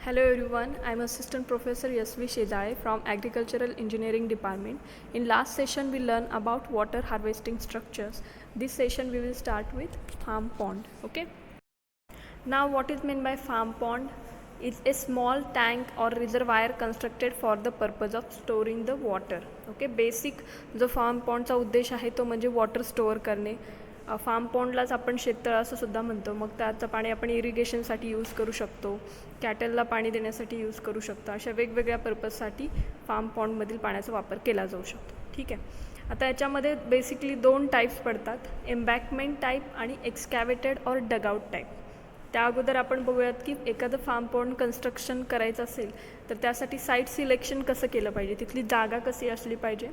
Hello everyone, I am Assistant Professor Yasvi Shejare from Agricultural Engineering Department. In last session we learned about water harvesting structures. This session we will start with farm pond. Okay. Now what is meant by farm pond? It's a small tank or reservoir constructed for the purpose of storing the water. Okay. Basic जो farm pond चा उद्देश आहे तो म्हणजे water store करणे. Form पॉन्डलाच आपण शेततळ असं सुद्धा म्हणतो. मग त्याचं पाणी आपण इरिगेशनसाठी यूज करू शकतो, कॅटलला पाणी देण्यासाठी यूज करू शकतो. अशा वेगवेगळ्या पर्पजसाठी फार्म पॉन्डमधील पाण्याचा वापर केला जाऊ शकतो. ठीक आहे. आता याच्यामध्ये बेसिकली दोन टाईप्स पडतात, एम्बॅकमेंट टाईप आणि एक्सकॅव्हेटेड और डगआउट टाईप. त्या अगोदर आपण बघूयात की एखादं फार्म पॉन्ड कन्स्ट्रक्शन करायचं असेल तर त्यासाठी साईट सिलेक्शन कसं केलं पाहिजे, तिथली जागा कशी असली पाहिजे.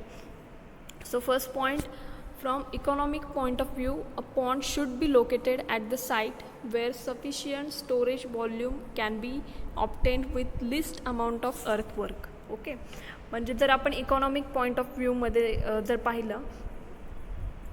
So first point, from economic point of view, a pond should be located at the site where sufficient storage volume can be obtained with least amount of earthwork. Okay. म्हणजे जर आपण इकॉनॉमिक पॉईंट ऑफ व्ह्यूमध्ये जर पाहिलं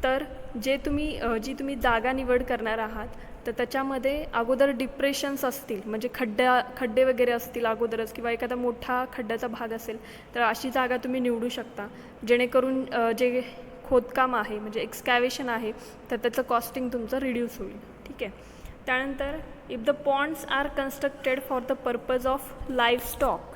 तर जी तुम्ही जागा निवड करणार आहात तर त्याच्यामध्ये अगोदर डिप्रेशन्स असतील, म्हणजे खड्डे वगैरे असतील अगोदरच, किंवा एखादा मोठा खड्ड्याचा भाग असेल तर अशी जागा तुम्ही निवडू शकता, जेणेकरून जे खोदकाम आहे म्हणजे एक्सकॅव्हेशन आहे तर त्याचं कॉस्टिंग तुमचं रिड्यूस होईल. ठीक आहे. त्यानंतर if the ponds are constructed for the purpose of life stock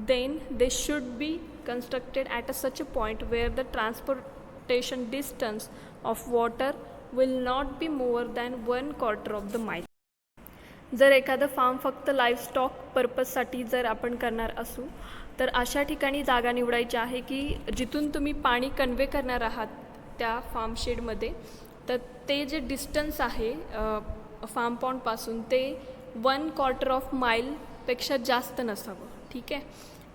then they should be constructed at a such a point where the transportation distance of water will not be more than 1/4 of the mile. जर एखादं form फक्त life stock पर्पजसाठी जर आपण करणार असू तर अशा ठिकाणी जागा निवडायची आहे की जिथून तुम्ही पाणी कन्वे करणार आहात त्या फार्म शेडमध्ये, तर ते जे डिस्टन्स आहे फार्म पॉन्डपासून ते 1/4 ऑफ माईलपेक्षा जास्त नसावं. ठीक आहे.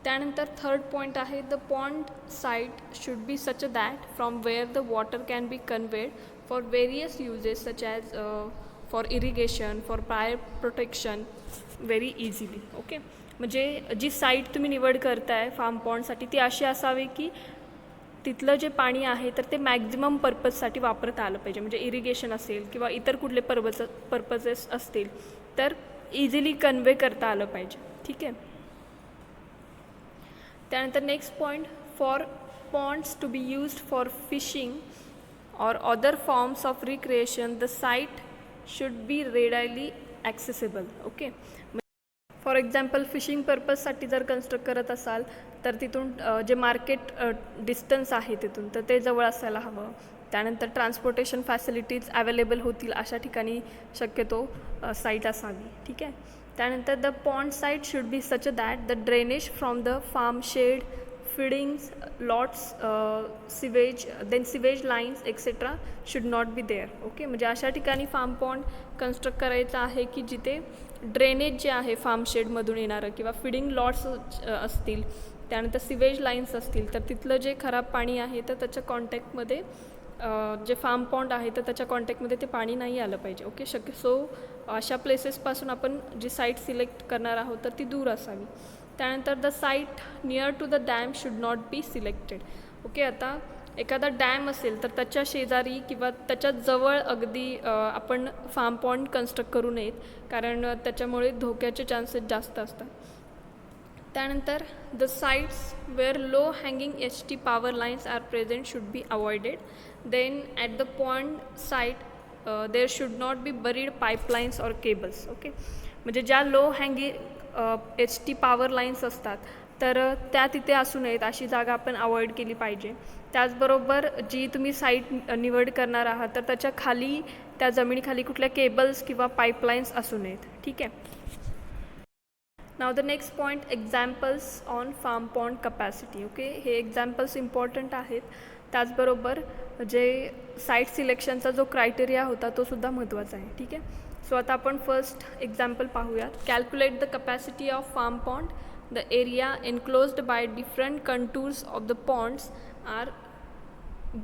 त्यानंतर थर्ड पॉईंट आहे, the pond site should be such that from where the water can be conveyed for various uses such as for irrigation, for fire protection very easily. Okay. म्हणजे जी site तुम्ही निवड करताय फार्म पॉन्डसाठी ती अशी असावी की तिथलं जे पाणी आहे तर ते मॅक्झिमम पर्पजसाठी वापरता आलं पाहिजे, म्हणजे इरिगेशन असेल किंवा इतर कुठले पर्पजेस असतील तर इझिली कन्वे करता आलं पाहिजे. ठीक आहे. त्यानंतर next point, for ponds to be used for fishing और other forms of recreation the site should be readily accessible. Okay. For example fishing पर्पजसाठी जर कन्स्ट्रक्ट करत असाल तर तिथून जे मार्केट डिस्टन्स आहे तिथून तर ते जवळ असायला हवं. त्यानंतर ट्रान्सपोर्टेशन फॅसिलिटीज अवेलेबल होतील अशा ठिकाणी शक्यतो साईट असावी. ठीक आहे. त्यानंतर the pond site should be such that the drainage from the farm shed, feedings lots, sewage lines etcetera should not be there. Okay. म्हणजे अशा ठिकाणी फार्म पॉन्ड कन्स्ट्रक्ट करायचं आहे की जिथे ड्रेनेज जे आहे फार्म शेडमधून येणारं किंवा फिडिंग लॉट्स असतील, त्यानंतर सिवेज लाईन्स असतील, तर तिथलं जे खराब पाणी आहे तर त्याच्या कॉन्टॅक्टमध्ये जे फार्म पॉन्ड आहे तर त्याच्या कॉन्टॅक्टमध्ये ते पाणी नाही आलं पाहिजे. ओके. सो अशा प्लेसेसपासून आपण जी साईट सिलेक्ट करणार आहोत तर ती दूर असावी. त्यानंतर the site near to the dam should not be selected. Okay. आता एखादा डॅम असेल तर त्याच्या शेजारी किंवा त्याच्या जवळ अगदी आपण फार्म पॉन्ड कन्स्ट्रक्ट करू नयेत, कारण त्याच्यामुळे धोक्याचे चान्सेस जास्त असतात. त्यानंतर the sites where low hanging HT power lines are present should be avoided. Then at the pond site there should not be buried pipelines or cables. Okay. म्हणजे ज्या low hanging HT power lines असतात तर त्या तिथे असू नयेत, अशी जागा आपण अवॉइड केली पाहिजे. त्याचबरोबर जी तुम्ही साईट निवड करणार आहात तर त्याच्या खाली, त्या जमिनीखाली कुठल्या केबल्स किंवा पाईपलाईन्स असू नयेत. ठीक आहे. Now the next point, examples on farm pond capacity. Okay. हे एक्झाम्पल्स इम्पॉर्टंट आहेत. त्याचबरोबर जे साईट सिलेक्शनचा जो क्रायटेरिया होता तो सुद्धा महत्त्वाचा आहे. ठीक आहे. सो आता आपण फर्स्ट एक्झाम्पल पाहूयात. Calculate the capacity of farm pond. The area enclosed by different contours of the ponds are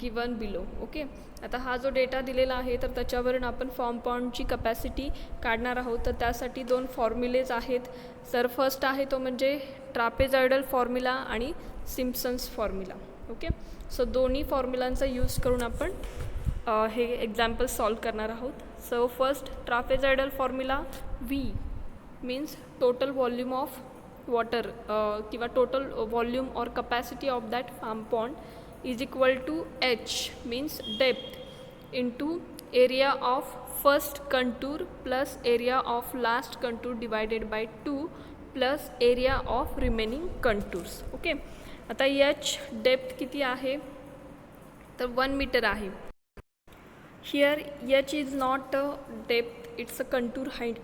given below. Okay. आता हा जो डेटा दिलेला आहे तर त्याच्यावरून आपण फार्म पॉन्डची कपॅसिटी काढणार आहोत. तर त्यासाठी दोन फॉर्म्युलेज आहेत. सर फर्स्ट आहे तो म्हणजे ट्रापेझॉइडल फॉर्म्युला आणि सिम्पसन्स फॉर्म्युला. ओके. सो दोन्ही फॉर्म्युलांचा यूज करून आपण हे एक्झाम्पल सॉल्व करणार आहोत. So first trapezoidal formula V means total volume of water किंवा total volume or capacity of that farm pond is equal to h means depth into area of first contour plus area of last contour divided by 2 plus area of remaining contours. Okay, आता h depth किती आहे तर 1 metre आहे. Here h is not a depth, it's a contour height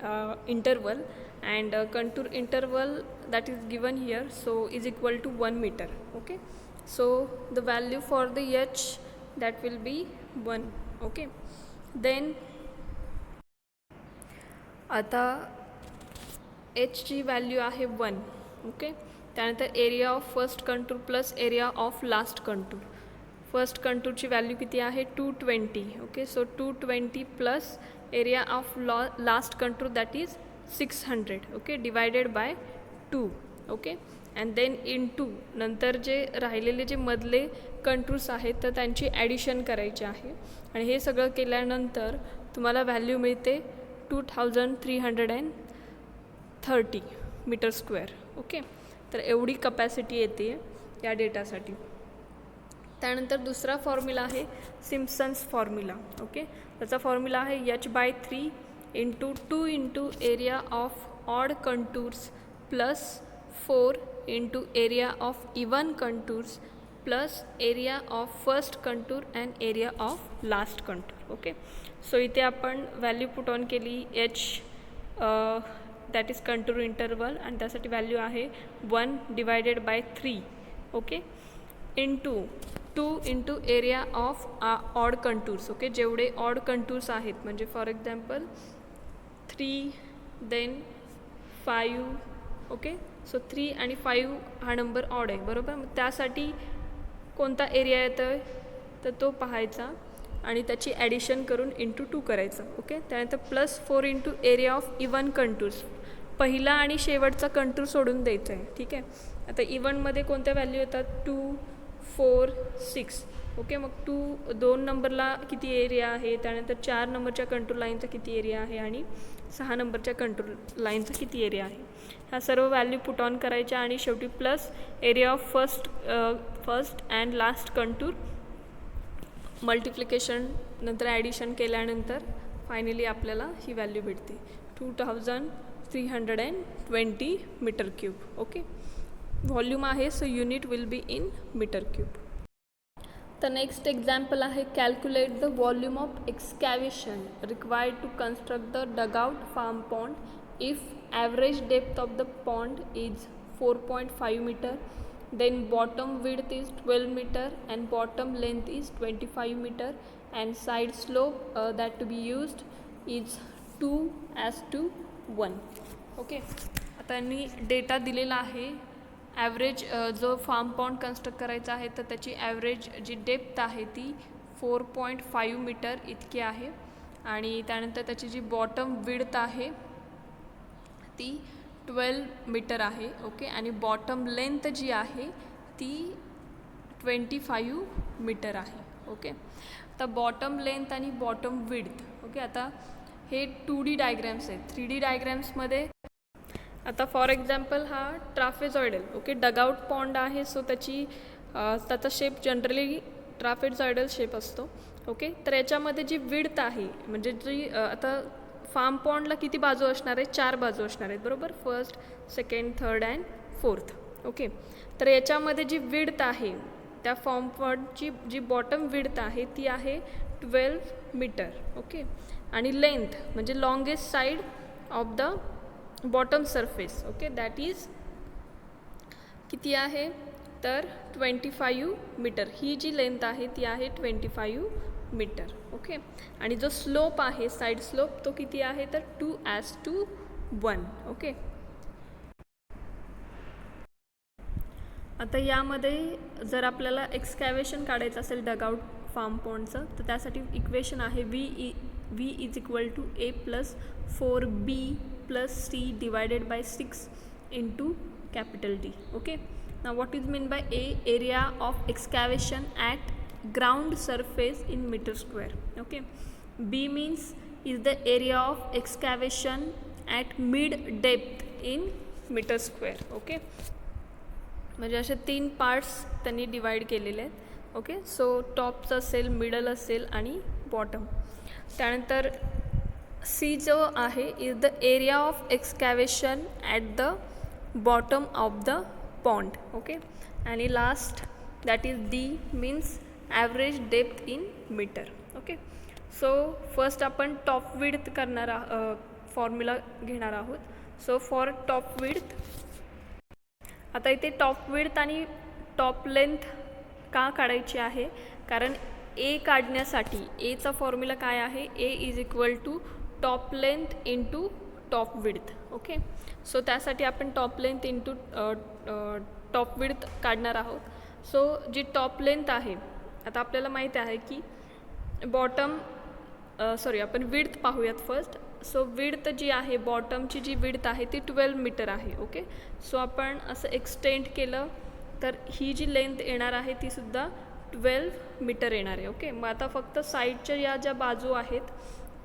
interval, and contour interval that is given here so is equal to 1 meter. Okay, so the value for the h that will be 1. Okay, then आता h ची value आहे 1. Okay, त्यानंतर area of first contour plus area of last contour. First कंटूरची value किती आहे 220. Okay, so 220 plus area of last contour that is 600. Okay, divided by 2. Okay, and then into नंतर जे राहिलेले जे मधले कंटूर्स आहेत तर त्यांची ॲडिशन करायची आहे आणि हे सगळं केल्यानंतर तुम्हाला व्हॅल्यू मिळते 2330 मीटर स्क्वेअर. ओके, तर एवढी कपॅसिटी येते या डेटासाठी. त्यानंतर दुसरा फॉर्म्युला आहे सिम्पसन्स फॉर्म्युला. ओके, त्याचा फॉर्म्युला आहे h/3 into 2 into area of odd contours plus 4 into area of even contours plus area of first contour and area of last contour. Okay, so इथे आपण व्हॅल्यू पुट ऑन केली h that is contour interval आणि त्यासाठी value आहे 1 divided by 3. Okay, into 2 into area of odd contours. Okay, जेवढे odd contours आहेत म्हणजे for example 3 then 5. Okay, so 3 आणि 5 हा नंबर ऑड आहे बरोबर. मग त्यासाठी कोणता एरिया येतो आहे तर तो पाहायचा आणि त्याची ॲडिशन करून इंटू 2 करायचं. ओके, त्यानंतर plus 4 into area of even contours. पहिला आणि शेवटचा कंटूर सोडून द्यायचं आहे. ठीक आहे, आता इवनमध्ये कोणत्या व्हॅल्यू येतात 2 4 6. ओके, मग 2 नंबरला किती एरिया आहे, त्यानंतर 4 नंबरच्या कंटूर लाईनचा किती एरिया आहे आणि 6 नंबरच्या कंटूर लाईनचा किती एरिया आहे. ह्या सर्व व्हॅल्यू पुट ऑन करायच्या आणि शेवटी plus area of first and last contour multiplication नंतर ॲडिशन केल्यानंतर फायनली आपल्याला ही व्हॅल्यू भेटते 2320 मीटर क्यूब. ओके, व्हॉल्यूम आहे so unit will be in metre cube. तर नेक्स्ट एक्झाम्पल आहे calculate the volume of excavation required to construct the dugout farm pond if average depth of the pond is 4.5 metre. Then bottom width is 12 meter and bottom length is 25 meter and side slope that to be used is 2:1. Okay, आता यांनी data दिलेला आहे. Average जो form pond construct करायचा आहे तर त्याची average जी depth आहे ती 4.5 मीटर इतकी आहे आणि त्यानंतर त्याची जी बॉटम विड्थ आहे ती 12 मीटर आहे. ओके, आणि बॉटम लेंथ जी आहे ती 25 मीटर आहे. ओके, आता बॉटम लेंथ आणि बॉटम विड्थ. ओके, आता हे 2D डायग्रॅम्स आहेत. 3D डायग्रॅम्समध्ये आता फॉर एक्झाम्पल हा ट्राफेझॉइडल. ओके, डगआउट पॉन्ड आहे सो त्याचा शेप जनरली ट्राफेझॉइडल शेप असतो. ओके, तर याच्यामध्ये जी विड्थ आहे म्हणजे जी आता फार्म पॉन्डला किती बाजू असणार आहे 4 बाजू असणार आहेत बरोबर, first second third and fourth. Okay, तर याच्यामध्ये जी विड्थ आहे त्या फार्म पॉन्डची जी बॉटम विड्थ आहे ती आहे 12 मीटर. ओके, आणि लेंथ म्हणजे longest side of the bottom surface. Okay, that is किती आहे तर 25 मीटर. ही जी लेंथ आहे ती आहे 25 मीटर. ओके, आणि जो स्लोप आहे साईड स्लोप तो किती आहे तर 2:1. ओके, आता यामध्ये जर आपल्याला एक्सकॅव्हेशन काढायचं असेल डगआउट फार्म पॉन्डचं तर त्यासाठी इक्वेशन आहे V is equal to A plus 4B plus C divided by 6 into capital D. Okay, now what is mean by A, area of excavation at ground surface in meter square. Okay, B means is the area of excavation at mid depth in meter square. Okay, म्हणजे असे 3 parts त्यांनी divide केलेले आहेत. Okay, so टॉपचं असेल, middle असेल आणि bottom. त्यानंतर C जो आहे is the area of excavation at the bottom of the pond. Okay, आणि last that is D means average depth in metre. Okay, so first आपण टॉप विड्थ करणार formula घेणार आहोत. सो फॉर टॉप विड्थ, आता इथे top width आणि top length का काढायची आहे, कारण ए काढण्यासाठी एचा फॉर्म्युला काय आहे, A is equal to top length into top width. Okay, so त्यासाठी आपण top length into top width काढणार आहोत. सो जी टॉप लेंथ आहे, आता आपल्याला माहीत आहे की बॉटम आपण विड्थ पाहूयात फर्स्ट. सो विड्थ जी आहे, बॉटमची जी विड्थ आहे ती 12 मीटर आहे. ओके, सो आपण असं एक्सटेंड केलं तर ही जी लेंथ येणार आहे ती सुद्धा 12 मीटर येणार आहे. ओके, मग आता फक्त साईडच्या या ज्या बाजू आहेत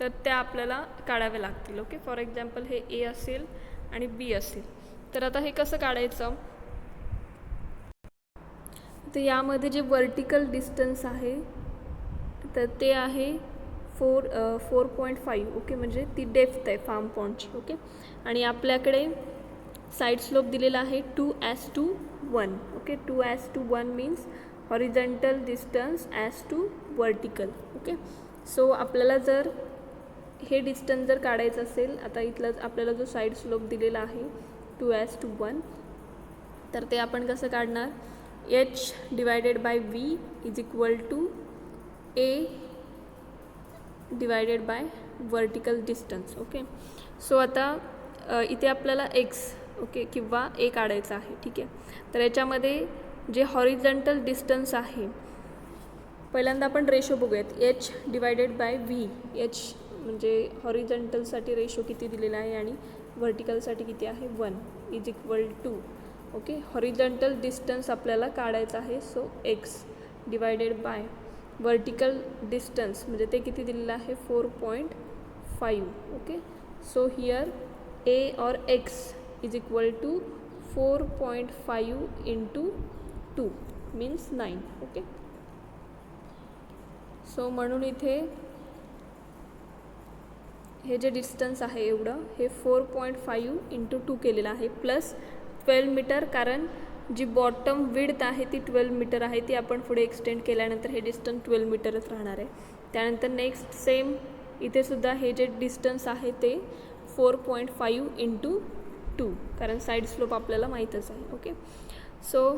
तर त्या आपल्याला काढाव्या लागतील. ओके, फॉर एक्झाम्पल हे ए असेल आणि बी असेल. तर आता हे कसं काढायचं, तर यामध्ये जे वर्टिकल डिस्टन्स आहे तर ते आहे 4.5. ओके, म्हणजे ती डेप्थ आहे फार्म पॉन्डची. ओके, आणि आपल्याकडे साईड स्लोप दिलेला आहे 2:1. Okay, 2:1 means horizontal distance as to vertical. Okay, so आपल्याला जर हे डिस्टन्स जर काढायचं असेल, आता इथला आपल्याला जो साईड स्लोप दिलेला आहे 2:1, तर ते आपण कसं काढणार, H divided by V is equal to A divided by vertical distance. Okay, so आता इथे आपल्याला एक्स ओके किंवा ए काढायचं आहे. ठीक आहे, तर याच्यामध्ये जे हॉरिझॉन्टल डिस्टन्स आहे, पहिल्यांदा आपण रेशो बघूयात, H divided by V. H म्हणजे हॉरिझॉन्टलसाठी रेशो किती दिलेला आहे आणि व्हर्टिकलसाठी किती आहे, 1 is equal to. Okay, horizontal distance आपल्याला काढायचं आहे. So X divided by vertical distance म्हणजे ते किती दिलेलं आहे, 4.5. Okay, so here A or X is equal to 4.5 into 2 means 9. Okay, so म्हणून इथे हे जे डिस्टन्स आहे एवढं हे 4.5 इंटू 2 केलेलं आहे प्लस 12 मीटर, कारण जी बॉटम विड्थ आहे ती 12 मीटर आहे, ती आपण पुढे एक्सटेंड केल्यानंतर हे डिस्टन्स 12 मीटरच राहणार आहे. त्यानंतर नेक्स्ट सेम इथे सुद्धा हे जे डिस्टन्स आहे ते 4.5 इंटू 2, कारण साईड स्लोप आपल्याला माहीतच आहे. ओके, सो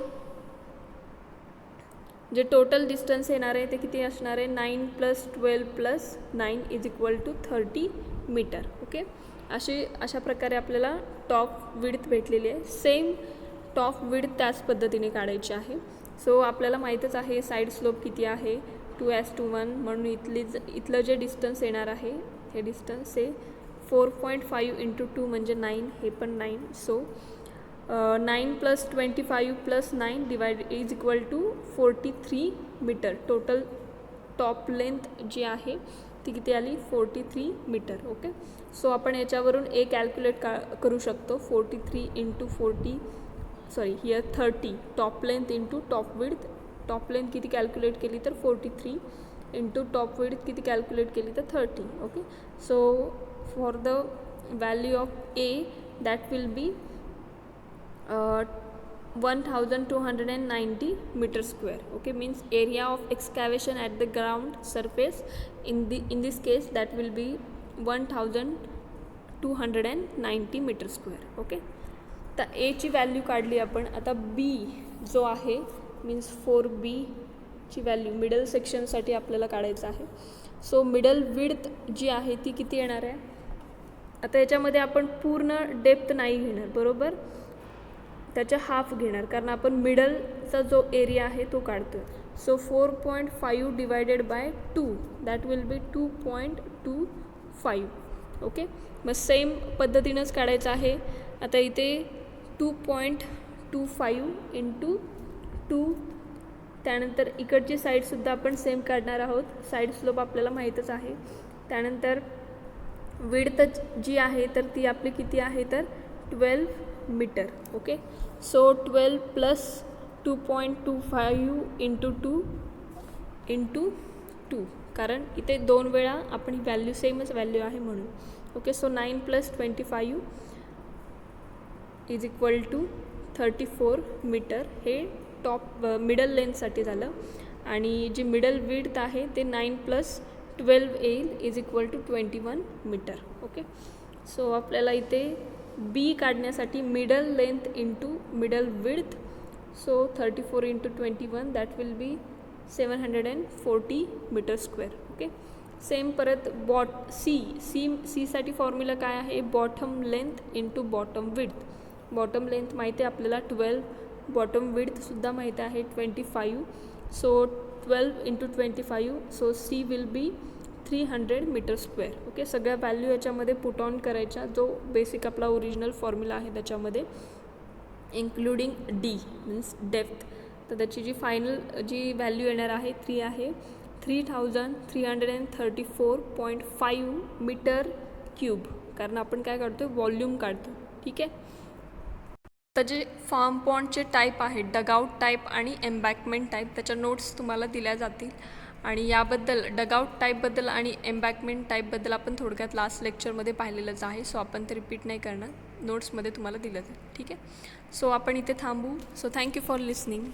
जे टोटल डिस्टन्स येणार आहे ते किती असणार आहे, 9 + 12 + 9 is equal to 30 meter. Okay, अशा प्रकारे आपल्याला टॉप विड्थ भेटलेली आहे. सेम टॉप विड्थ त्याच पद्धतीने काढायची आहे. सो आपल्याला माहीतच आहे साईड स्लोप किती आहे, 2:1, म्हणून इथलं जे डिस्टन्स येणार आहे हे डिस्टन्स हे 4.5 इंटू 2 म्हणजे 9, हे पण 9. So 9 + 25 + 9 divide is equal to 43 metre. Total top length जी आहे ती किती आली, 43 मीटर. ओके, सो आपण याच्यावरून ए कॅल्क्युलेट करू शकतो. 43 into 30 top length into top width. Top length किती कॅल्क्युलेट केली तर 43 इंटू टॉप विड्थ किती कॅल्क्युलेट केली तर 30. Okay, so for the value of A that will B 1290 meter square. Okay, means area of excavation at the ground surface in this case that will be 1290 meter square. Okay, तर ए ची value काढली आपण. आता बी जो आहे means 4B ची value middle सेक्शनसाठी आपल्याला काढायचं आहे. सो मिडल विड्थ जी आहे ती किती येणार आहे, आता याच्यामध्ये आपण पूर्ण डेप्थ नाही घेणार, बरोबर, त्याच्या हाफ घेणार, कारण आपण मिडलचा जो एरिया आहे तो काढतो. So 4.5 divided by 2 that will B 2.25. Okay, मग सेम पद्धतीनंच काढायचं आहे. आता इथे 2.25 इंटू 2, त्यानंतर इकडची साईडसुद्धा आपण सेम काढणार आहोत. साईड स्लोप आपल्याला माहीतच आहे. त्यानंतर विड्थ जी आहे तर ती आपली किती आहे तर 12 meter. Okay, so 12 plus 2.25 into 2 कारण इथे 2 वेळा आपण ही व्हॅल्यू सेमच व्हॅल्यू आहे म्हणून. Okay, so 9 plus 25 is equal to 34 meter. हे टॉप मिडल लेंथसाठी झालं. आणि जी मिडल विड्थ आहे ते 9 प्लस 12 येईल is equal to 21 meter. Okay, so आपल्याला इथे बी काढण्यासाठी middle length into middle width, so 34 into 21 that will be 740 meter square. Okay, same परत सीसाठी फॉर्म्युला काय आहे, bottom length into bottom width. Bottom length माहिती आहे आपल्याला 12, बॉटम विड्थसुद्धा माहिती आहे 25, so 12 into 25, so C will be 300 meter square. Okay, सगळ्या व्हॅल्यू याच्यामध्ये पुट ऑन करायच्या, जो बेसिक आपला ओरिजिनल फॉर्म्युला आहे त्याच्यामध्ये, इन्क्लुडिंग डी मीन्स डेप्थ. तर त्याची जी फायनल जी व्हॅल्यू येणार आहे 3 आहे 3334.5 मीटर क्यूब, कारण आपण काय काढतो व्हॉल्यूम काढतो. ठीक आहे, तर जे फार्म पॉन्डचे टाईप आहेत डगआउट टाईप आणि एम्बॅकमेंट टाईप, त्याच्या नोट्स तुम्हाला दिल्या जातील. आणि याबद्दल डगआउट टाईपबद्दल आणि एम्बॅकमेंट टाईपबद्दल आपण थोडक्यात लास्ट लेक्चरमध्ये पाहिलेलंच आहे, सो आपण ते रिपीट नाही करणार, नोट्समध्ये तुम्हाला दिलं जाईल. ठीक आहे, सो आपण इथे थांबू. So thank you for listening.